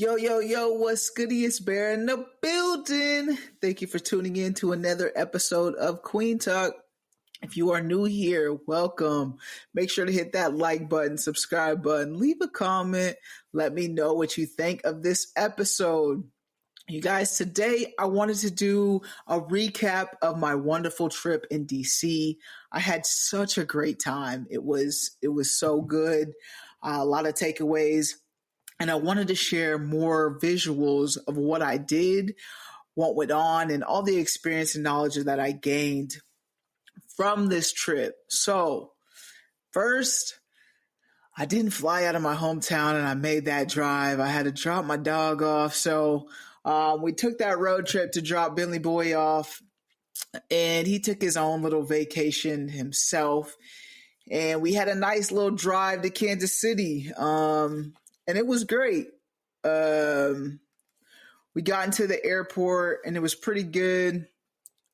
Yo, yo, yo, what's goody? It's Bear in the building. Thank you for tuning in to another episode of Kueen Talk. If you are new here, welcome. Make sure to hit that like button, subscribe button, leave a comment. Let me know what you think of this episode. You guys, today I wanted to do a recap of my wonderful trip in DC. I had such a great time. It was so good. A lot of takeaways. And I wanted to share more visuals of what I did, what went on, and all the experience and knowledge that I gained from this trip. So first, I didn't fly out of my hometown and I made that drive. I had to drop my dog off. So we took that road trip to drop Billy Boy off, and he took his own little vacation himself. And we had a nice little drive to Kansas City. And it was great. We got into the airport and it was pretty good.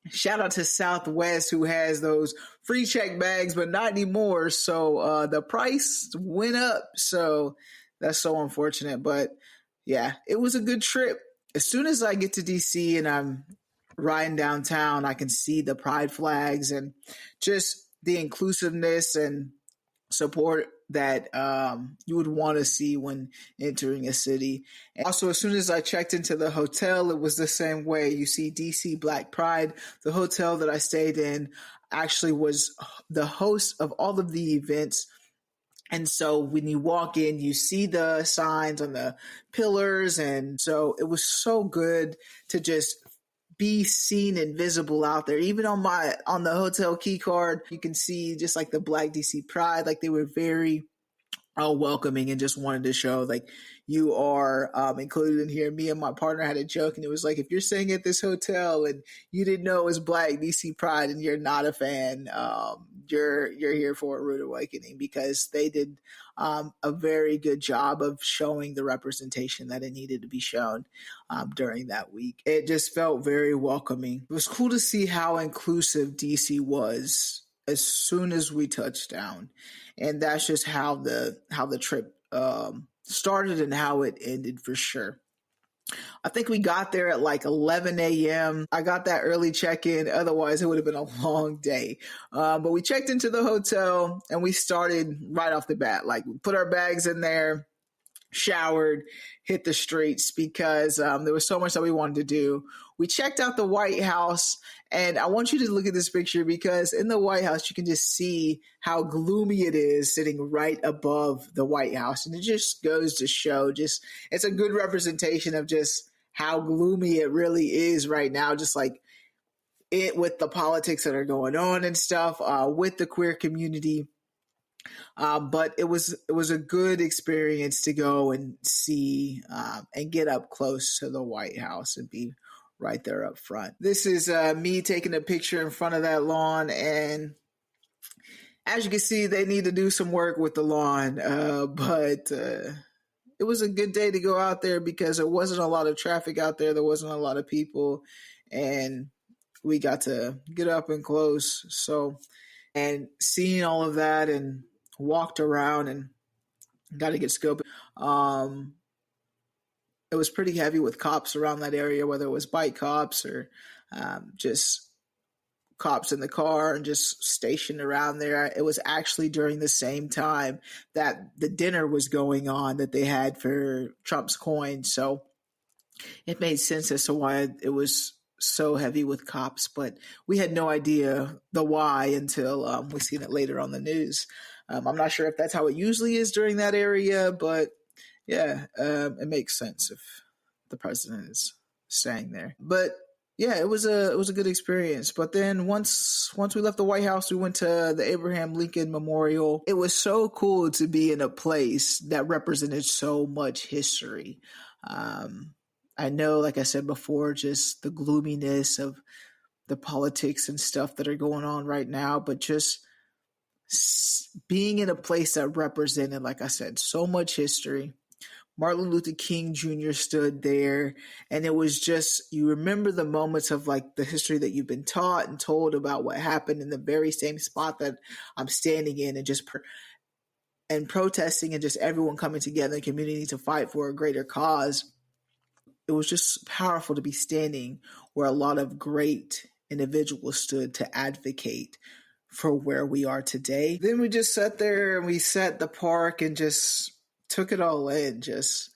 Shout out to Southwest, who has those free check bags, but not anymore. So the price went up. So that's so unfortunate. But yeah, it was a good trip. As soon as I get to DC and I'm riding downtown, I can see the pride flags and just the inclusiveness and support that you would want to see when entering a city. And also, as soon as I checked into the hotel, it was the same way. You see DC Black Pride. The hotel that I stayed in actually was the host of all of the events. And so when you walk in, you see the signs on the pillars. And so it was so good to just be seen and visible out there. Even on the hotel key card, you can see just like the Black DC Pride, like they were very welcoming and just wanted to show like you are included in here. Me and my partner had a joke, and it was like, if you're staying at this hotel and you didn't know it was Black DC Pride and you're not a fan, you're here for a rude awakening, because they did a very good job of showing the representation that it needed to be shown during that week. It just felt very welcoming. It was cool to see how inclusive DC was as soon as we touched down. And that's just how the trip started and how it ended, for sure. I think we got there at like 11 a.m. I got that early check-in. Otherwise, it would have been a long day. But we checked into the hotel and we started right off the bat. Like, we put our bags in there, showered, hit the streets, because there was so much that we wanted to do. We checked out the White House, and I want you to look at this picture, because in the White House, you can just see how gloomy it is sitting right above the White House. And it just goes to show, it's a good representation of just how gloomy it really is right now. Just like it, with the politics that are going on and stuff, with the queer community. But it was a good experience to go and see and get up close to the White House and be right there up front. This is me taking a picture in front of that lawn, and as you can see, they need to do some work with the lawn. But it was a good day to go out there, because there wasn't a lot of traffic out there. There wasn't a lot of people, and we got to get up and close. So, and seeing all of that, and walked around and got to get scoped. It was pretty heavy with cops around that area, whether it was bike cops or just cops in the car and just stationed around there. It was actually during the same time that the dinner was going on that they had for Trump's coin. So it made sense as to why it was so heavy with cops, but we had no idea the why until we seen it later on the news. I'm not sure if that's how it usually is during that area, but yeah, it makes sense if the president is staying there. But yeah, it was a good experience. But then once we left the White House, we went to the Abraham Lincoln Memorial. It was so cool to be in a place that represented so much history. I know, like I said before, just the gloominess of the politics and stuff that are going on right now, but just being in a place that represented, like I said, so much history. Martin Luther King Jr. stood there, and it was just, you remember the moments of like the history that you've been taught and told about what happened in the very same spot that I'm standing in, and just and protesting, and just everyone coming together in community to fight for a greater cause. it was just powerful to be standing where a lot of great individuals stood to advocate for where we are today. Then we just sat there and we sat at the park and just took it all in, just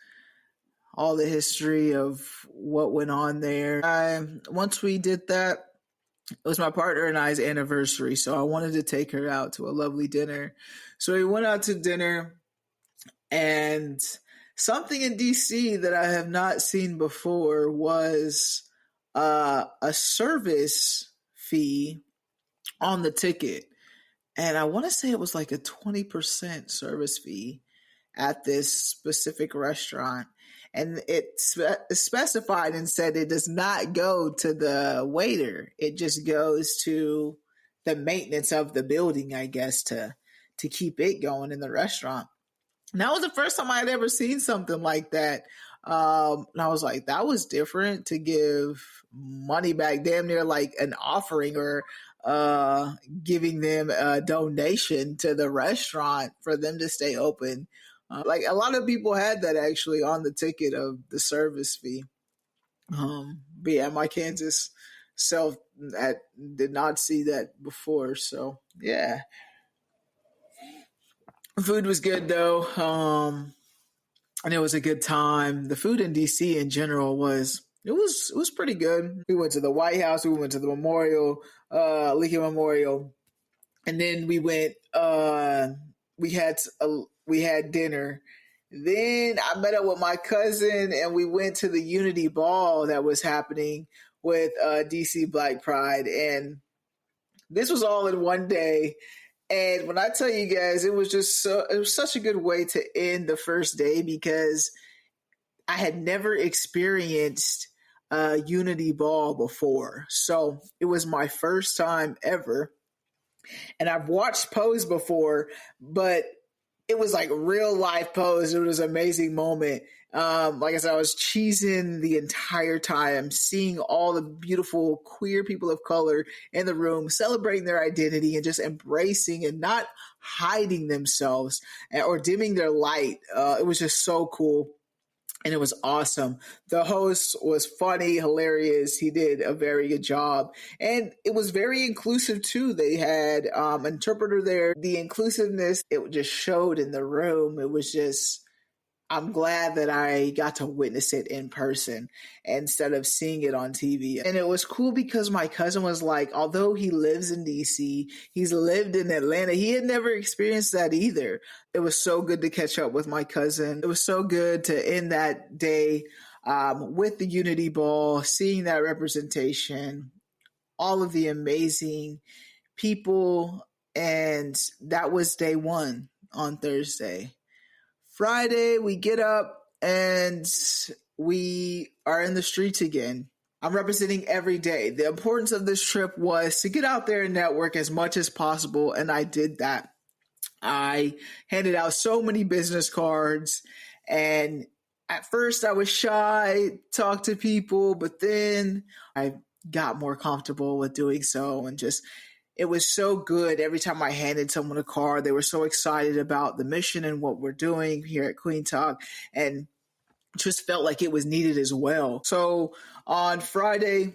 all the history of what went on there. Once we did that, it was my partner and I's anniversary, so I wanted to take her out to a lovely dinner. So we went out to dinner, and something in DC that I have not seen before was a service fee on the ticket. And I want to say it was like a 20% service fee at this specific restaurant. And it specified and said it does not go to the waiter. It just goes to the maintenance of the building, I guess, to keep it going in the restaurant. And that was the first time I had ever seen something like that. And I was like, that was different, to give money back, damn near like an offering, or giving them a donation to the restaurant for them to stay open. Like a lot of people had that actually on the ticket of the service fee. But yeah, my Kansas self did not see that before. So yeah, food was good though. And it was a good time. The food in DC in general was pretty good. We went to the White House. We went to the Memorial, Lincoln Memorial, and then we went. We had dinner. Then I met up with my cousin, and we went to the Unity Ball that was happening with DC Black Pride, and this was all in one day. And when I tell you guys, it was such a good way to end the first day, because I had never experienced a Unity Ball before. So it was my first time ever. And I've watched Pose before, but it was like real life Pose. It was an amazing moment. Like I said, I was cheesing the entire time, seeing all the beautiful queer people of color in the room, celebrating their identity and just embracing and not hiding themselves or dimming their light. It was just so cool. And it was awesome. The host was funny, hilarious. He did a very good job. And it was very inclusive too. They had interpreter there. The inclusiveness, it just showed in the room. It was just, I'm glad that I got to witness it in person instead of seeing it on TV. And it was cool because my cousin was like, although he lives in DC, he's lived in Atlanta. He had never experienced that either. It was so good to catch up with my cousin. It was so good to end that day with the Unity Ball, seeing that representation, all of the amazing people. And that was day one on Thursday. Friday, we get up and we are in the streets again. I'm representing every day. The importance of this trip was to get out there and network as much as possible, and I did that. I handed out so many business cards, and at first I was shy, talk to people, but then I got more comfortable with doing so, and just it was so good. Every time I handed someone a card, they were so excited about the mission and what we're doing here at Kueen Talk, and just felt like it was needed as well. So on Friday,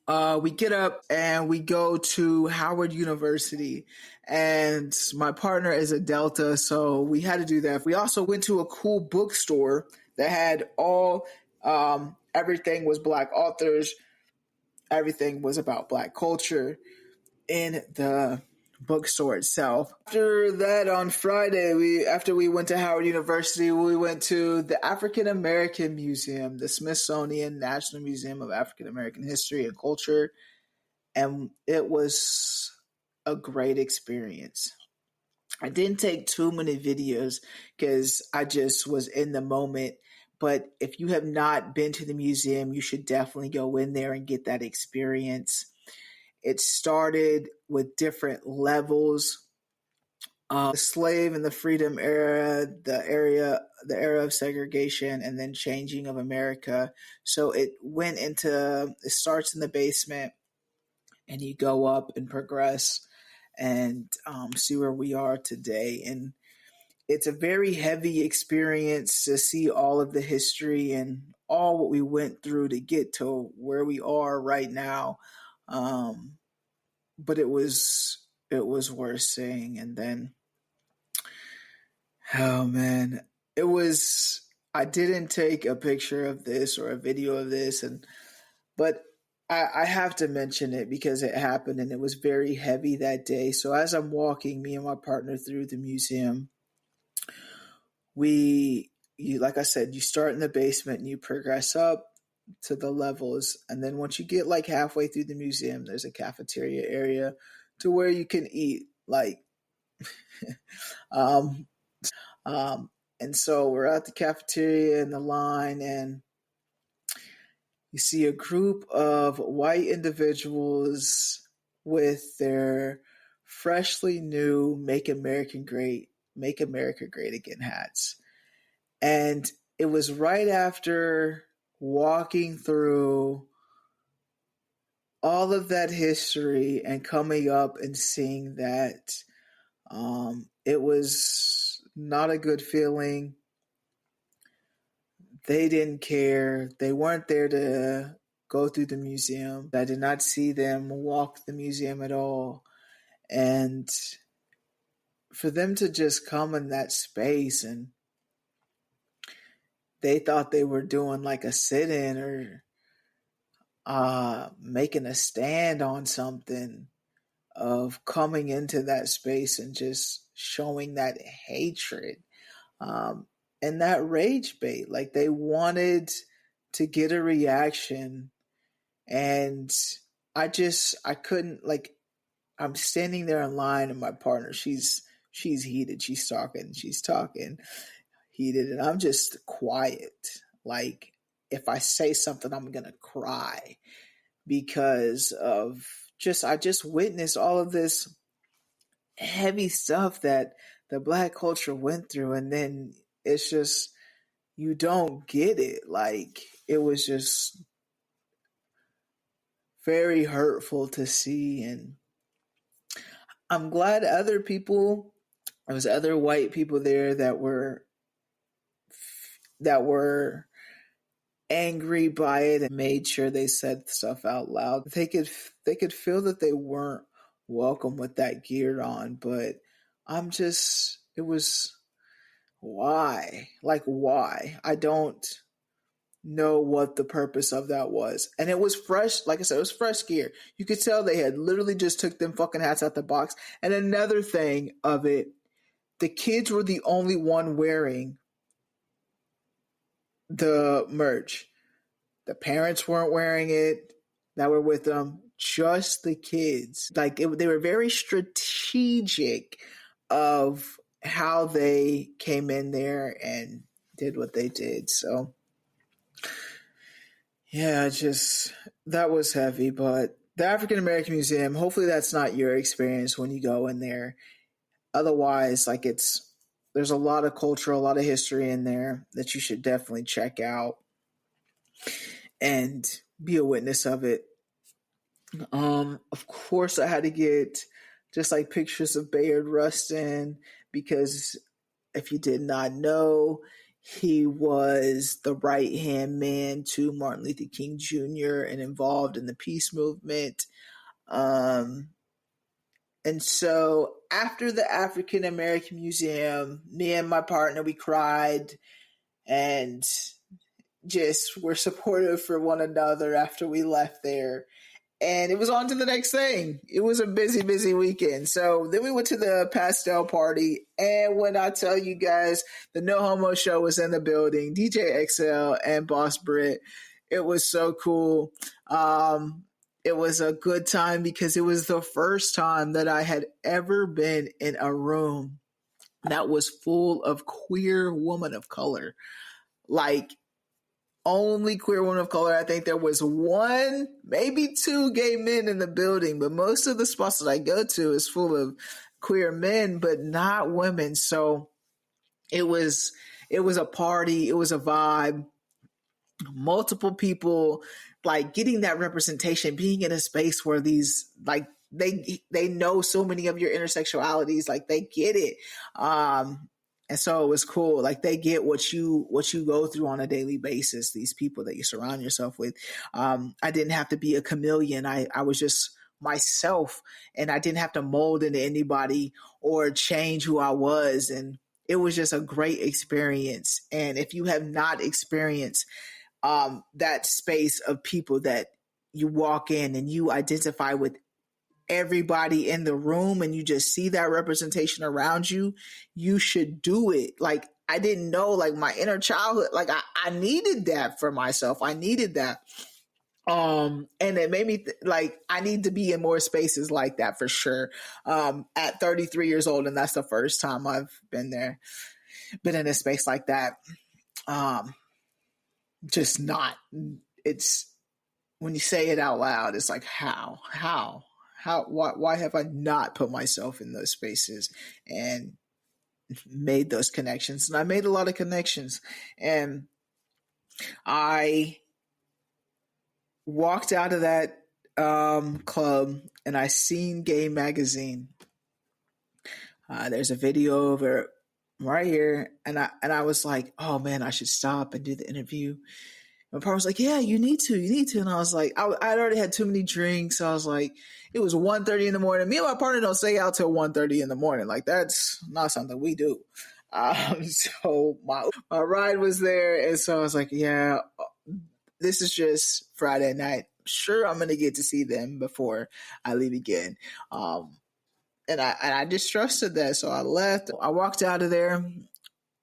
we get up and we go to Howard University, and my partner is a Delta, so we had to do that. We also went to a cool bookstore that had everything was Black authors, everything was about Black culture in the bookstore itself. After that, on Friday, after we went to Howard University, we went to the African American Museum, the Smithsonian National Museum of African American History and Culture, and it was a great experience. I didn't take too many videos because I just was in the moment. But if you have not been to the museum, you should definitely go in there and get that experience. It started with different levels. The slave and the freedom era, the era of segregation, and then changing of America. So it starts in the basement, and you go up and progress and see where we are today. And it's a very heavy experience to see all of the history and all what we went through to get to where we are right now. But it was worth seeing. And then, oh man, it was. I didn't take a picture of this or a video of this, but I have to mention it because it happened and it was very heavy that day. So as I'm walking, me and my partner through the museum, like I said, you start in the basement and you progress up to the levels, and then once you get like halfway through the museum, there's a cafeteria area to where you can eat. Like, um, and so we're at the cafeteria in the line, and you see a group of white individuals with their freshly new Make America Great Again hats. And it was right after walking through all of that history and coming up and seeing that. It was not a good feeling. They didn't care. They weren't there to go through the museum. I did not see them walk the museum at all. And for them to just come in that space, and they thought they were doing like a sit-in or making a stand on something, of coming into that space and just showing that hatred, and that rage bait. Like, they wanted to get a reaction, and I couldn't, like, I'm standing there in line, and my partner, she's heated, she's talking heated, and I'm just quiet. Like, if I say something, I'm gonna cry because of I just witnessed all of this heavy stuff that the Black culture went through, and then it's just, you don't get it. Like, it was just very hurtful to see. And I'm glad there was other white people there that were angry by it and made sure they said stuff out loud. They could feel that they weren't welcome with that gear on, but it was, why? Like, why? I don't know what the purpose of that was. And it was fresh, like I said, it was fresh gear. You could tell they had literally just took them fucking hats out the box. And another thing of it, the kids were the only one wearing the merch. The parents weren't wearing it that were with them, just the kids. Like, they were very strategic of how they came in there and did what they did. So, yeah, that was heavy. But the African American Museum, hopefully that's not your experience when you go in there. Otherwise, like, there's a lot of culture, a lot of history in there that you should definitely check out and be a witness of it. Of course, I had to get just like pictures of Bayard Rustin, because if you did not know, he was the right-hand man to Martin Luther King Jr. and involved in the peace movement. And so after the African American Museum, me and my partner, we cried and just were supportive for one another after we left there. And it was on to the next thing. It was a busy, busy weekend. So then we went to the pastel party. And when I tell you guys, the No Homo show was in the building, DJ XL and Boss Brit. It was so cool. It was a good time because it was the first time that I had ever been in a room that was full of queer women of color. Like, only queer women of color. I think there was one, maybe two gay men in the building, but most of the spots that I go to is full of queer men, but not women. So it was a party. It was a vibe. Multiple people, like, getting that representation, being in a space where these, like, they know so many of your intersectionalities, like, they get it. And so it was cool. Like they get what you go through on a daily basis. These people that you surround yourself with. I didn't have to be a chameleon. I was just myself, and I didn't have to mold into anybody or change who I was. And it was just a great experience. And if you have not experienced that space of people that you walk in and you identify with everybody in the room and you just see that representation around you, you should do it. Like I didn't know, like my inner childhood, like I needed that for myself. I needed that. And it made me like I need to be in more spaces like that for sure. At 33 years old, and that's the first time I've been in a space like that. Just not. It's when you say it out loud, it's like how, why have I not put myself in those spaces and made those connections? And I made a lot of connections, and I walked out of that club and I seen Gay Magazine. There's a video of it right here, and I was like, oh man, I should stop and do the interview. My partner was like, yeah, you need to. And I was like, I'd already had too many drinks. So I was like, it was 1:30 in the morning. Me and my partner don't stay out till 1:30 in the morning. Like that's not something we do. So my ride was there. And so I was like, yeah, this is just Friday night. Sure, I'm going to get to see them before I leave again. And I just trusted that. So I left. I walked out of there,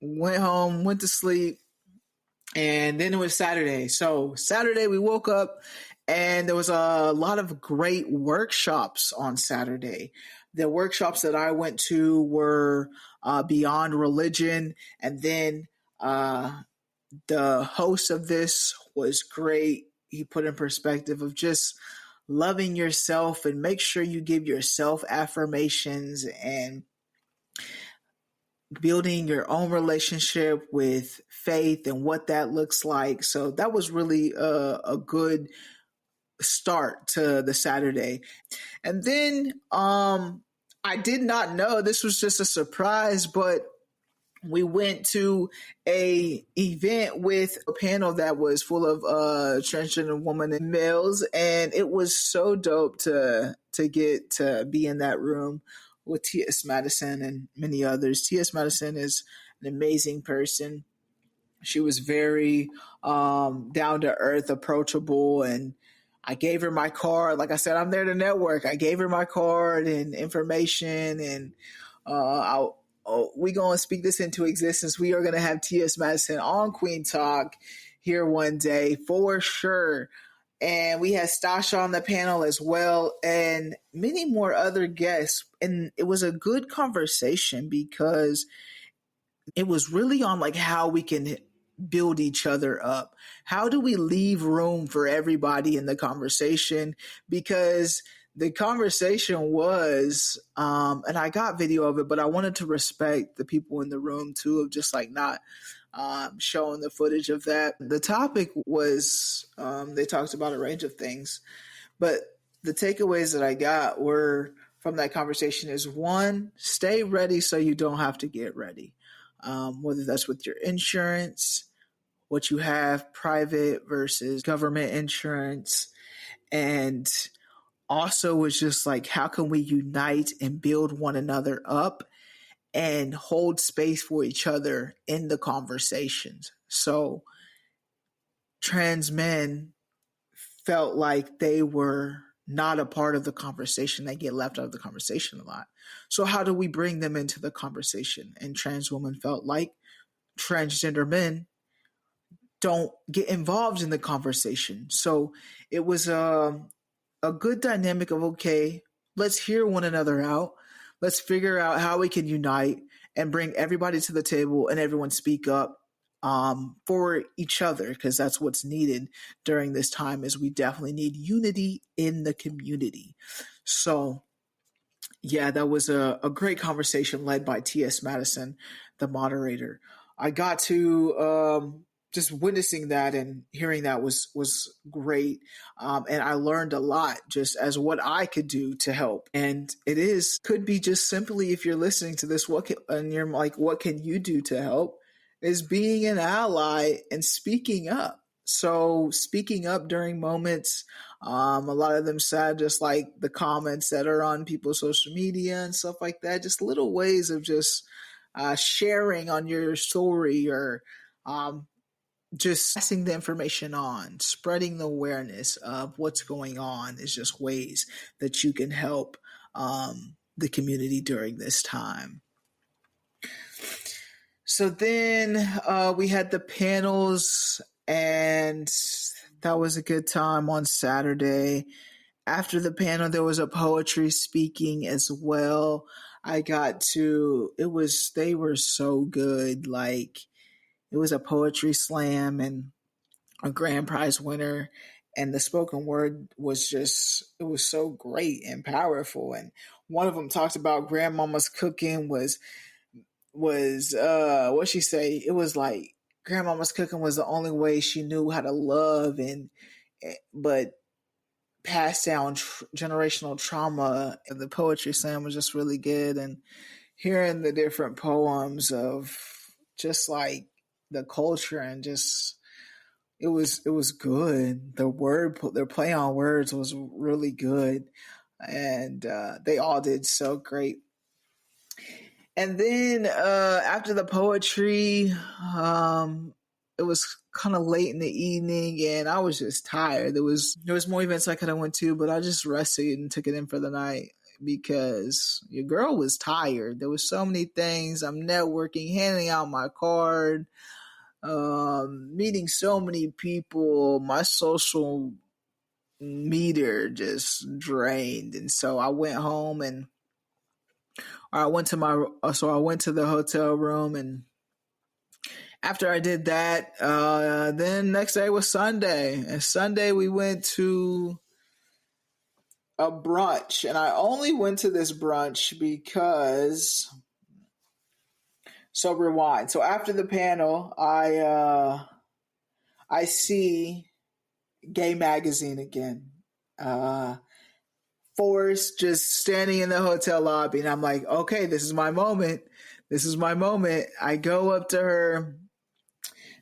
went home, went to sleep. And then it was Saturday. So Saturday we woke up and there was a lot of great workshops on Saturday. The workshops that I went to were Beyond Religion. And then the host of this was great. He put in perspective of just loving yourself and make sure you give yourself affirmations and building your own relationship with faith and what that looks like. So that was really a good start to the Saturday. And then I did not know, this was just a surprise, but we went to a event with a panel that was full of transgender women and males, and it was so dope to get to be in that room with T.S. Madison and many others. T.S. Madison is an amazing person. She was very down to earth, approachable, and I gave her my card. Like I said, I'm there to network. I gave her my card and information, and we going to speak this into existence. We are going to have T.S. Madison on Kueen Talk here one day for sure. And we had Stasha on the panel as well and many more other guests. And it was a good conversation because it was really on like how we can build each other up. How do we leave room for everybody in the conversation? Because the conversation was, and I got video of it, but I wanted to respect the people in the room too, of just like not showing the footage of that. The topic was, they talked about a range of things, but the takeaways that I got were from that conversation is one, stay ready so you don't have to get ready. Whether that's with your insurance, what you have, private versus government insurance, and also was just like, how can we unite and build one another up and hold space for each other in the conversations? So trans men felt like they were not a part of the conversation. They get left out of the conversation a lot. So how do we bring them into the conversation? And trans women felt like transgender men don't get involved in the conversation. So it was a good dynamic of, okay, let's hear one another out. Let's figure out how we can unite and bring everybody to the table and everyone speak up for each other, because that's what's needed during this time. Is we definitely need unity in the community. So yeah, that was a great conversation led by T.S. Madison, the moderator. I got to just witnessing that and hearing that was great, and I learned a lot just as what I could do to help. And it is could be just simply, if you're listening to this, and you're like, what can you do to help? Is being an ally and speaking up. So speaking up during moments, a lot of them said just like the comments that are on people's social media and stuff like that, just little ways of just sharing on your story, or just passing the information on, spreading the awareness of what's going on, is just ways that you can help the community during this time. So then we had the panels, and that was a good time on Saturday. After the panel, there was a poetry speaking as well. They were so good. Like, it was a poetry slam and a grand prize winner. And the spoken word was it was so great and powerful. And one of them talked about grandmama's cooking was what she say? It was like grandmama's cooking was the only way she knew how to love, but pass down generational trauma. And the poetry slam was just really good, and hearing the different poems of just like the culture, and just it was good. Their play on words was really good, and they all did so great. And then after the poetry, it was kind of late in the evening, and I was just tired. There was more events I could have went to, but I just rested and took it in for the night because your girl was tired. There was so many things. I'm networking, handing out my card, meeting so many people. My social meter just drained, and so I went home and I went to the hotel room, and after I did that, then next day was Sunday. And Sunday we went to a brunch, and I only went to this brunch because. So rewind. So after the panel, I see Gay Magazine again. Forrest just standing in the hotel lobby, and I'm like, okay, this is my moment. I go up to her,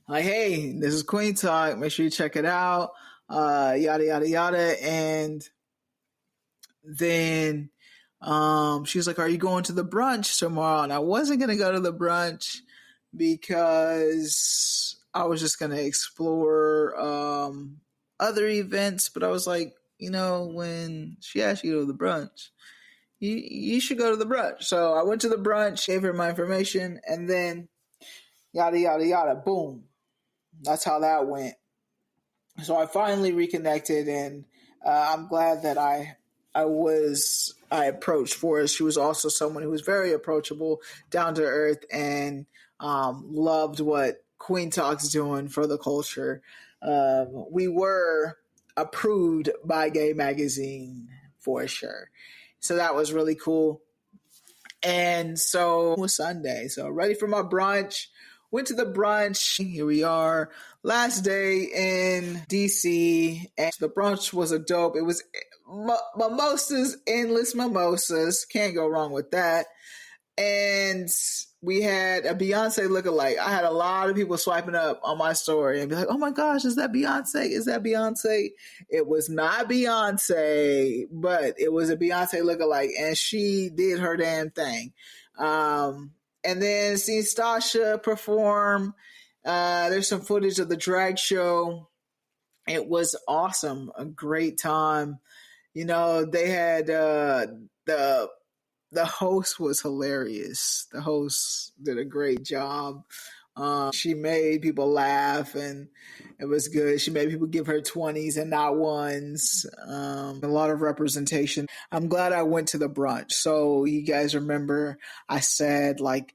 like, hey, this is Kueen Talk. Make sure you check it out. Yada yada yada. And then she was like, are you going to the brunch tomorrow? And I wasn't gonna go to the brunch because I was just gonna explore other events, but I was like, when she asked you to go to the brunch, you should go to the brunch. So I went to the brunch, gave her my information, and then yada, yada, yada, boom. That's how that went. So I finally reconnected, and I'm glad that I approached Forrest. She was also someone who was very approachable, down to earth, and loved what Kueen Talk's doing for the culture. We were approved by Gay Magazine for sure. So that was really cool. And so it was Sunday. So ready for my brunch. Went to the brunch. Here we are. Last day in D.C. And the brunch was a dope. It was mimosas, endless mimosas. Can't go wrong with that. And we had a Beyonce lookalike. I had a lot of people swiping up on my story and be like, oh my gosh, is that Beyonce? Is that Beyonce? It was not Beyonce, but it was a Beyonce lookalike, and she did her damn thing. And then seeing Stasha perform. There's some footage of the drag show. It was awesome. A great time. They had the host was hilarious. The host did a great job. She made people laugh, and it was good. She made people give her 20s and not ones. A lot of representation. I'm glad I went to the brunch. So you guys remember I said, like,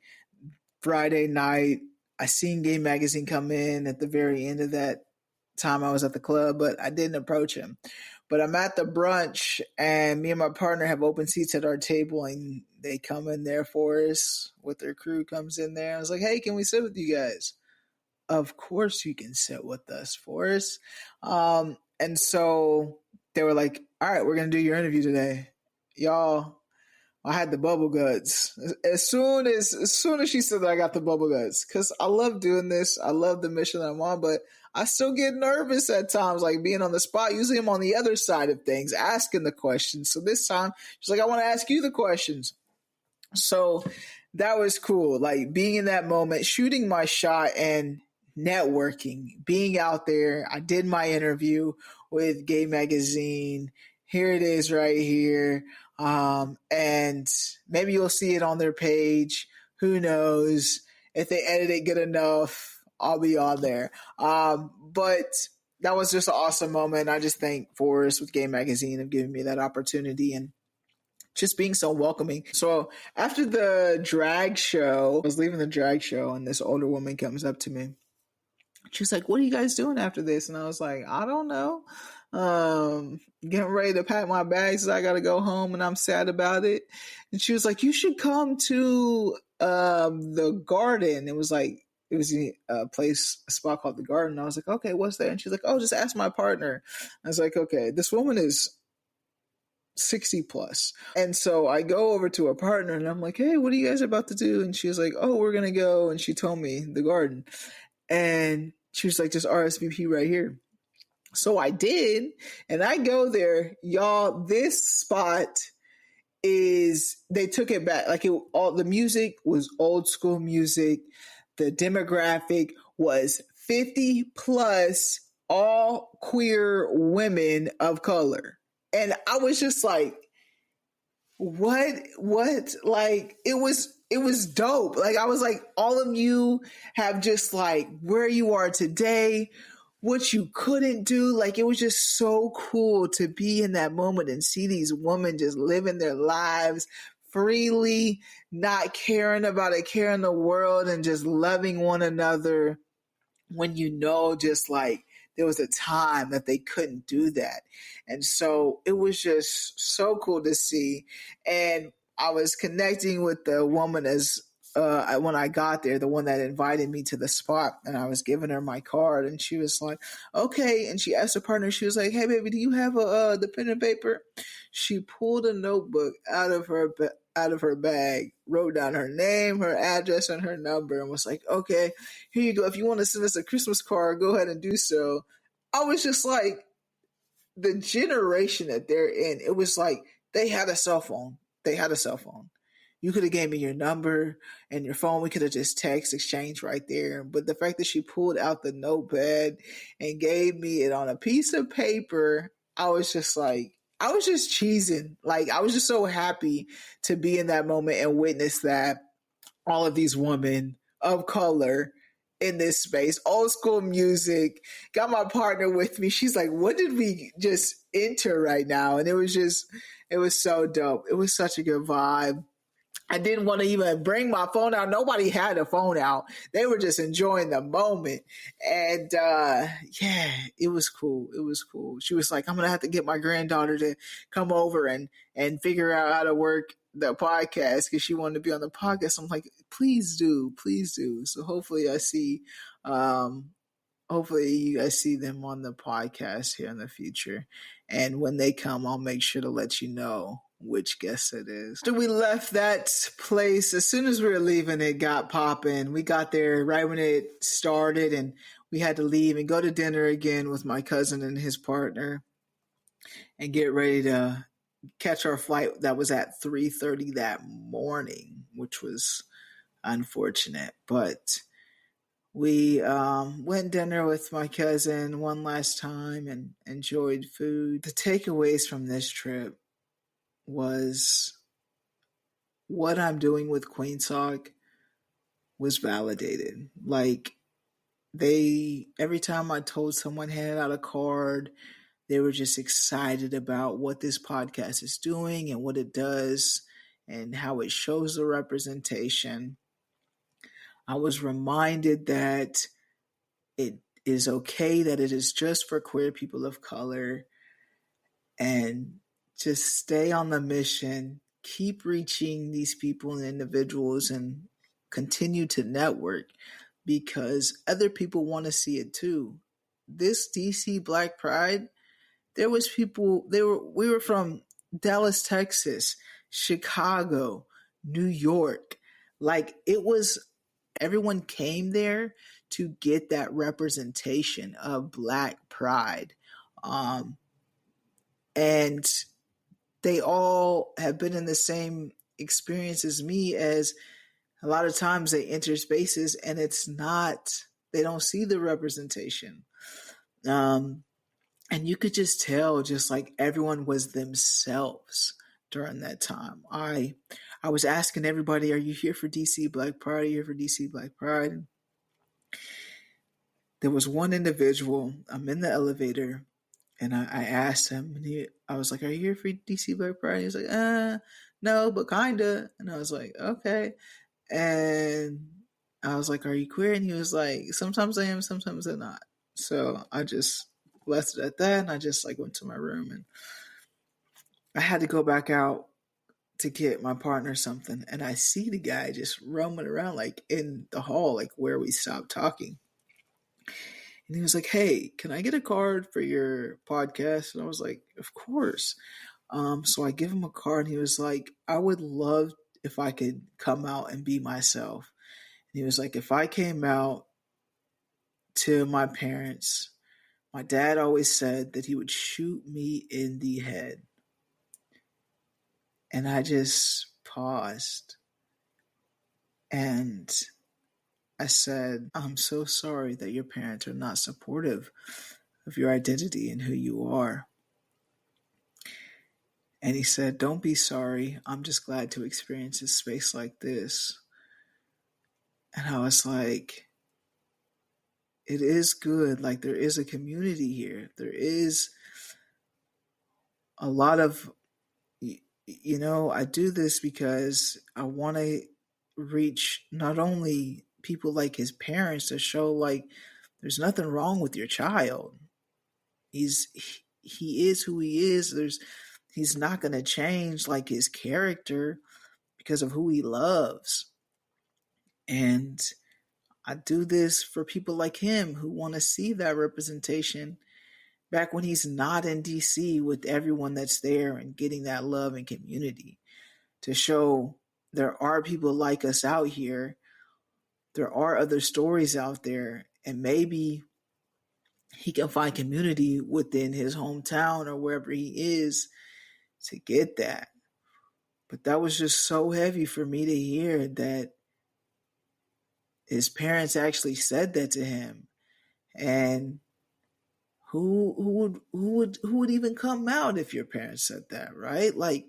Friday night, I seen Gay Magazine come in at the very end of that time I was at the club, but I didn't approach him. But I'm at the brunch, and me and my partner have open seats at our table, and they come in there for us with their crew, comes in there. I was like, hey, can we sit with you guys? of course you can sit with us, Forrest. And so they were like, all right, we're going to do your interview today. Y'all, I had the bubble guts as soon as she said that I got the bubble guts, because I love doing this. I love the mission that I'm on, but I still get nervous at times, like being on the spot. Usually I'm on the other side of things, asking the questions. So this time she's like, I want to ask you the questions. So that was cool. Like being in that moment, shooting my shot and networking, being out there. I did my interview with Gay Magazine. Here it is right here. And maybe you'll see it on their page. Who knows? If they edit it good enough, I'll be on there. But that was just an awesome moment. I just thank Forrest with Gay Magazine of giving me that opportunity and just being so welcoming. So after the drag show, I was leaving the drag show and this older woman comes up to me. She's like, what are you guys doing after this? And I was like, I don't know. Getting ready to pack my bags. I got to go home and I'm sad about it. And she was like, you should come to the garden. It was a spot called the Garden. I was like, okay, what's there? And she's like, oh, just ask my partner. I was like, okay, this woman is 60 plus. And so I go over to her partner and I'm like, hey, what are you guys about to do? And she was like, oh, we're going to go. And she told me the Garden. And she was like, just RSVP right here. So I did. And I go there. Y'all, this spot they took it back. Like all the music was old school music. The demographic was 50 plus, all queer women of color. And I was just like, what? Like, it was dope. Like, I was like, all of you have just like where you are today, what you couldn't do. Like, it was just so cool to be in that moment and see these women just living their lives freely, not caring about a care in the world and just loving one another when just like there was a time that they couldn't do that. And so it was just so cool to see. And I was connecting with the woman when I got there, the one that invited me to the spot, and I was giving her my card, and she was like, okay. And she asked her partner, she was like, hey baby, do you have the pen and paper? She pulled a notebook out of her bag, wrote down her name, her address, and her number, and was like, okay, here you go. If you want to send us a Christmas card, go ahead and do so. I was just like, the generation that they're in, it was like they had a cell phone. You could have gave me your number and your phone. We could have just text exchange right there. But the fact that she pulled out the notepad and gave me it on a piece of paper, I was just cheesing. Like, I was just so happy to be in that moment and witness that all of these women of color in this space, old school music, got my partner with me. She's like, what did we just enter right now? And it was so dope. It was such a good vibe. I didn't want to even bring my phone out. Nobody had a phone out. They were just enjoying the moment. And yeah, it was cool. It was cool. She was like, I'm going to have to get my granddaughter to come over and figure out how to work the podcast because she wanted to be on the podcast. I'm like, please do. So hopefully you guys see them on the podcast here in the future. And when they come, I'll make sure to let you know which guest it is. After we left that place, as soon as we were leaving, it got popping. We got there right when it started, and we had to leave and go to dinner again with my cousin and his partner and get ready to catch our flight that was at 3:30 that morning, which was unfortunate. But we went dinner with my cousin one last time and enjoyed food. The takeaways from this trip was what I'm doing with Kueen Talk was validated. Like, every time I told someone, handed out a card, they were just excited about what this podcast is doing and what it does and how it shows the representation. I was reminded that it is okay, that it is just for queer people of color, and just stay on the mission, keep reaching these people and individuals, and continue to network. because other people want to see it too. This DC Black Pride, there was people, we were from Dallas, Texas, Chicago, New York. Like it was, everyone came there to get that representation of Black pride. Um, and they all have been in the same experience as me, as a lot of times they enter spaces and it's not, they don't see the representation. Um, and you could just tell, just like everyone was themselves during that time. I was asking everybody, are you here for DC Black Pride? Are you here for DC Black Pride? And there was one individual, I'm in the elevator, and I asked him, and I was like, are you here for DC Black Pride? He was like, no, but kinda. And I was like, okay. And I was like, are you queer? And he was like, sometimes I am, sometimes I'm not. So I just left it at that, and I just like went to my room, and I had to go back out to get my partner something, and I see the guy just roaming around like in the hall, like where we stopped talking. And he was like, hey, can I get a card for your podcast? And I was like, of course. So I give him a card, and he was like, I would love if I could come out and be myself. And he was like, if I came out to my parents, my dad always said that he would shoot me in the head. And I just paused and I said, I'm so sorry that your parents are not supportive of your identity and who you are. And he said, don't be sorry. I'm just glad to experience a space like this. And I was like, it is good. Like there is a community here. There is a lot of, I do this because I want to reach not only people like his parents to show like there's nothing wrong with your child. He is who he is. He's not going to change like his character because of who he loves. And I do this for people like him who want to see that representation back when he's not in DC with everyone that's there and getting that love and community, to show there are people like us out here. There are other stories out there, and maybe he can find community within his hometown or wherever he is to get that. But that was just so heavy for me to hear that his parents actually said that to him. And who would even come out if your parents said that, right? Like,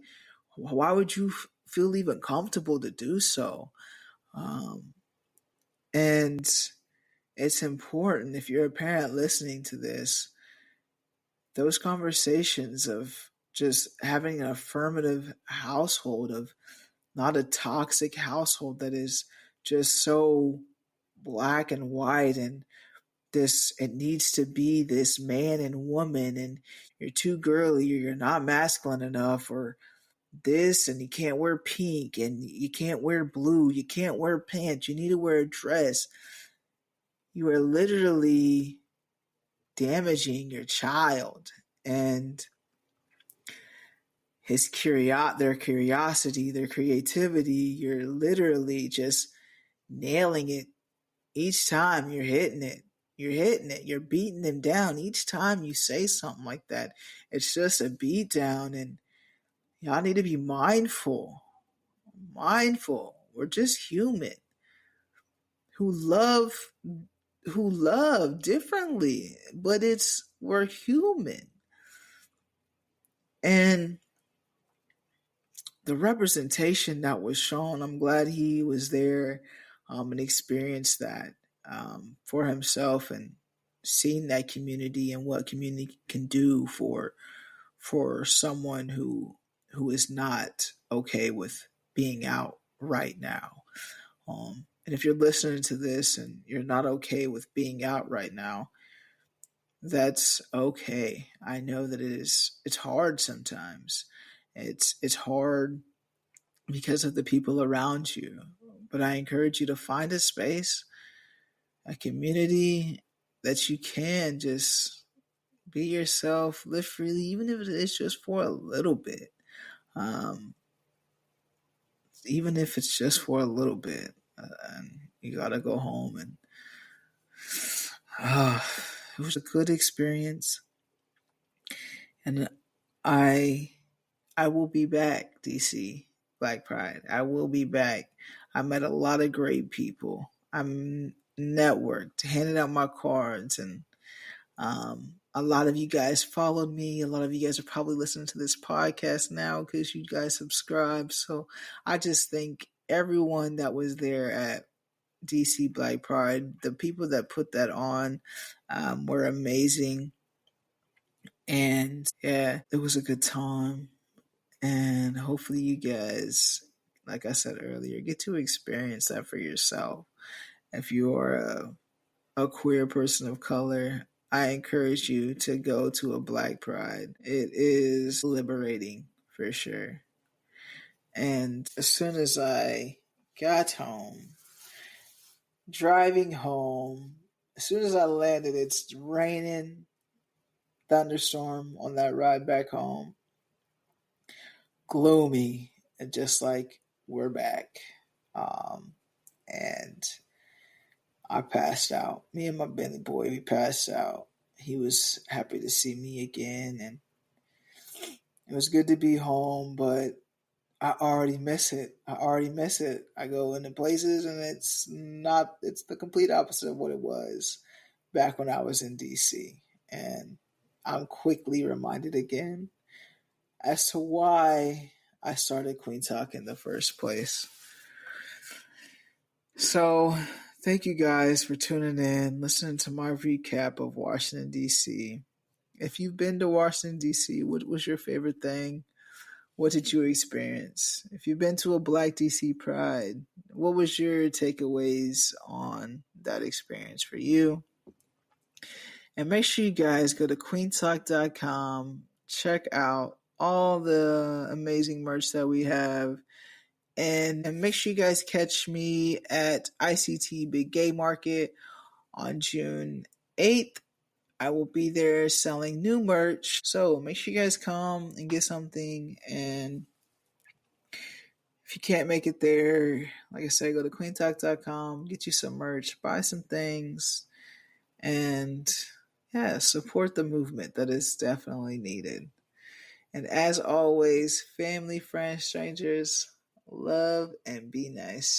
why would you feel even comfortable to do so? And it's important, if you're a parent listening to this, those conversations of just having an affirmative household, of not a toxic household that is just so black and white, and this, it needs to be this man and woman, and you're too girly, or you're not masculine enough, or this, and you can't wear pink, and you can't wear blue, you can't wear pants, you need to wear a dress. You are literally damaging your child and their curiosity, their creativity. You're literally just nailing it each time. You're hitting it. You're beating them down each time you say something like that. It's just a beat down, and y'all need to be mindful. We're just human who love differently, but we're human. And the representation that was shown, I'm glad he was there and experienced that for himself, and seeing that community and what community can do for someone who is not okay with being out right now. And if you're listening to this and you're not okay with being out right now, that's okay. I know that it's hard sometimes. It's hard because of the people around you. But I encourage you to find a space a community that you can just be yourself, live freely, even if it's just for a little bit. Um, Even if it's just for a little bit, and you gotta go home and uh, it was a good experience, and I I will be back, DC Black Pride. I will be back. I met a lot of great people. I'm networked, handed out my cards, and a lot of you guys followed me. A lot of you guys are probably listening to this podcast now because you guys subscribe. So I just thank everyone that was there at DC Black Pride. The people that put that on were amazing. And yeah, it was a good time. And hopefully, you guys, like I said earlier, get to experience that for yourself. If you're a queer person of color, I encourage you to go to a Black Pride. It is liberating for sure. And as soon as I got home, driving home, as soon as I landed, it's raining, thunderstorm on that ride back home, gloomy, and just like we're back. Um, and I passed out. Me and my Bentley boy, we passed out. He was happy to see me again, and it was good to be home, but I already miss it. I already miss it. I go into places and it's the complete opposite of what it was back when I was in DC. And I'm quickly reminded again as to why I started Kueen Talk in the first place. So, thank you guys for tuning in, listening to my recap of Washington, D.C. If you've been to Washington, D.C., what was your favorite thing? What did you experience? If you've been to a Black DC Pride, what was your takeaways on that experience for you? And make sure you guys go to queentalk.com, check out all the amazing merch that we have, and make sure you guys catch me at ICT Big Gay Market on June 8th. I will be there selling new merch. So make sure you guys come and get something. And if you can't make it there, like I said, go to queentalk.com, get you some merch, buy some things, and yeah, support the movement that is definitely needed. And as always, family, friends, strangers, love and be nice.